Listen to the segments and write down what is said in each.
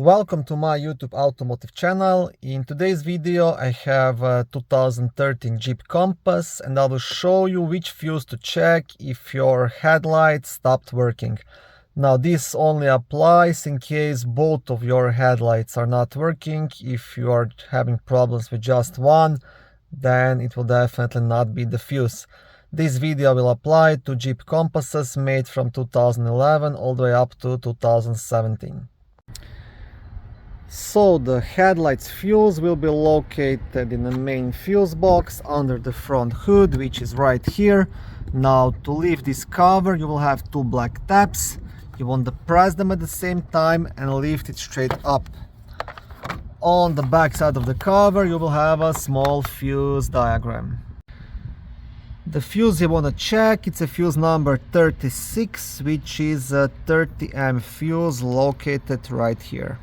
Welcome to my YouTube automotive channel. In today's video I have a 2013 Jeep Compass and I will show you which fuse to check if your headlight stopped working. Now this only applies in case both of your headlights are not working. If you are having problems with just one, then it will definitely not be the fuse. This video will apply to Jeep Compasses made from 2011 all the way up to 2017. So the headlight's fuse will be located in the main fuse box under the front hood, which is right here. Now to lift this cover you will have two black tabs. You want to press them at the same time and lift it straight up. On the back side of the cover you will have a small fuse diagram. The fuse you want to check, it's a fuse number 36, which is a 30 amp fuse located right here.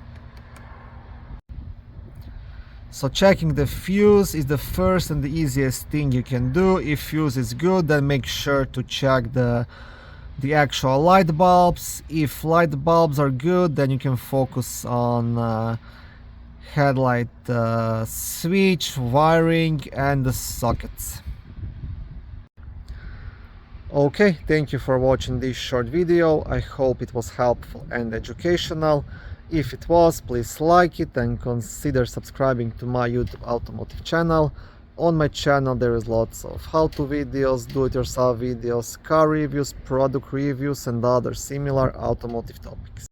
So checking the fuse is the first and the easiest thing you can do. If fuse is good, then make sure to check the actual light bulbs. If light bulbs are good, then you can focus on headlight switch, wiring and the sockets. Okay, thank you for watching this short video. I hope it was helpful and educational. If it was, please like it and consider subscribing to my YouTube automotive channel. On my channel there is lots of how-to videos, do-it-yourself videos, car reviews, product reviews and other similar automotive topics.